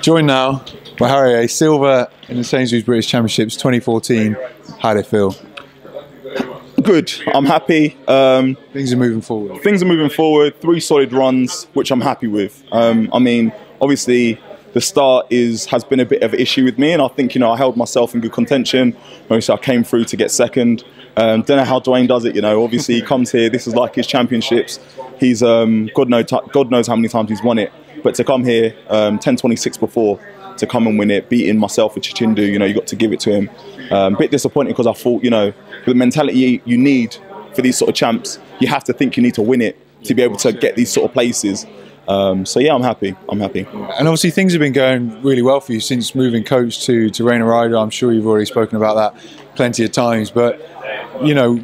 Joined now by Harry, silver in the Sainsbury's British Championships 2014. How did it feel? Good. I'm happy. Things are moving forward. Things are moving forward. 3 solid runs, which I'm happy with. I mean, obviously, the start has been a bit of an issue with me, and I think, I held myself in good contention. Obviously, I came through to get second. Don't know how Dwayne does it, Obviously, he comes here. This is like his championships. He's God knows how many times he's won it. But to come here, 10:26 before, to come and win it, beating myself with Chichindu, you got to give it to him. A bit disappointed because I thought, the mentality you need for these sort of champs, you have to think you need to win it to be able to get these sort of places. So yeah, I'm happy. I'm happy. And obviously things have been going really well for you since moving coach to Rainer Rider. I'm sure you've already spoken about that plenty of times, but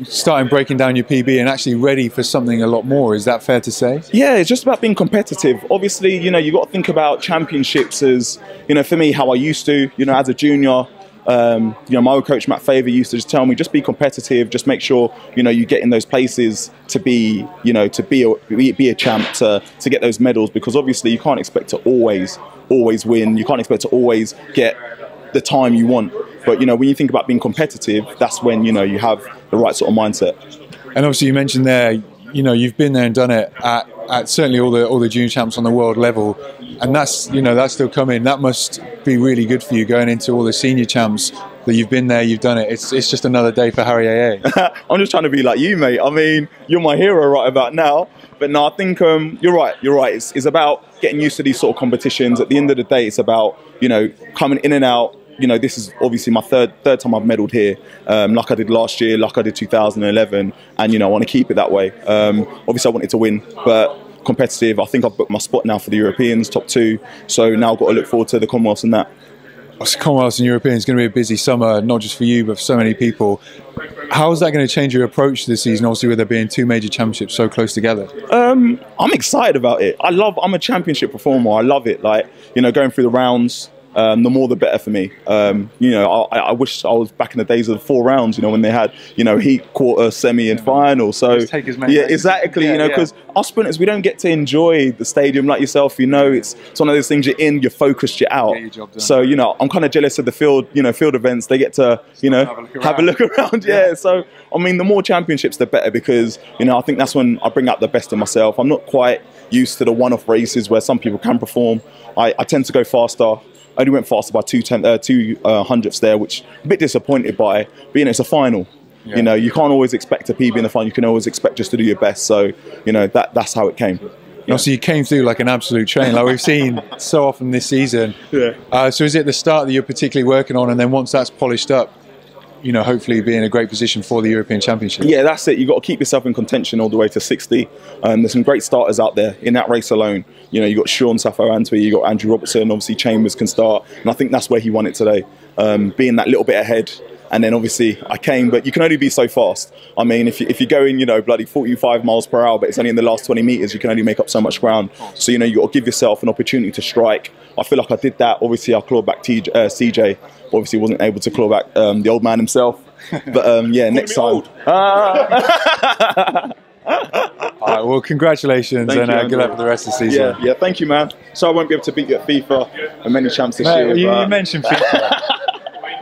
starting breaking down your PB and actually ready for something a lot more. Is that fair to say? Yeah, it's just about being competitive. Obviously, you got to think about championships as, for me, how I used to, as a junior. My old coach Matt Faver used to just tell me, just be competitive, just make sure you get in those places to be be a champ, to get those medals, because obviously you can't expect to always win. You can't expect to always get the time you want. But when you think about being competitive, that's when you have the right sort of mindset. And obviously you mentioned there, you've been there and done it at certainly all the junior champs on the world level, and that's that's still coming. That must be really good for you going into all the senior champs that you've been there, you've done it. It's just another day for Harry AA. I'm just trying to be like you, mate. I mean, you're my hero right about now. But no, I think you're right. You're right. It's about getting used to these sort of competitions. At the end of the day, it's about coming in and out. This is obviously my third time I've medalled here, like I did last year, like I did 2011, and I want to keep it that way. Obviously I wanted to win, but competitive. I think I've booked my spot now for the Europeans, top 2, so now I've got to look forward to the Commonwealths and that. Commonwealths and Europeans is going to be a busy summer, not just for you, but for so many people. How is that going to change your approach to this season, obviously with there being 2 major championships so close together? I'm excited about it. I'm a championship performer. I love it. Like, going through the rounds, the more the better for me. I wish I was back in the days of the 4 rounds, when they had, heat, quarter, semi and final. So yeah, exactly, because us sprinters, we don't get to enjoy the stadium like yourself. It's one of those things, you're in, you're focused, you're out. So, I'm kind of jealous of the field, field events. They get to, have a look around. Yeah. So, I mean, the more championships, the better, because, I think that's when I bring out the best in myself. I'm not quite used to the one-off races where some people can perform. I tend to go faster. I only went faster by 2/100ths there, which I'm a bit disappointed by. But it's a final. Yeah. You can't always expect a PB in the final. You can always expect just to do your best. So that's how it came. Yeah. So you came through like an absolute train, like we've seen so often this season. Yeah. So is it the start that you're particularly working on, and then once that's polished up, hopefully be in a great position for the European Championship? Yeah, that's it. You've got to keep yourself in contention all the way to 60. There's some great starters out there in that race alone. You've got Sean Safo-Antwi, you've got Andrew Robertson, obviously Chambers can start. And I think that's where he won it today, being that little bit ahead. And then obviously I came, but you can only be so fast. I mean, if you're going, bloody 45 miles per hour, but it's only in the last 20 metres, you can only make up so much ground. So, you've got to give yourself an opportunity to strike. I feel like I did that. Obviously, I clawed back CJ. Obviously, wasn't able to claw back the old man himself. But yeah, next time. All right, well, congratulations, and good luck for the rest of the season. Yeah, thank you, man. So I won't be able to beat you at FIFA and many champs this year. You mentioned FIFA.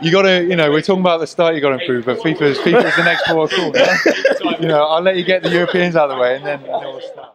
You got to, we're talking about the start you got to improve, but FIFA's the next port of call. Yeah? I'll let you get the Europeans out of the way, and then we'll start.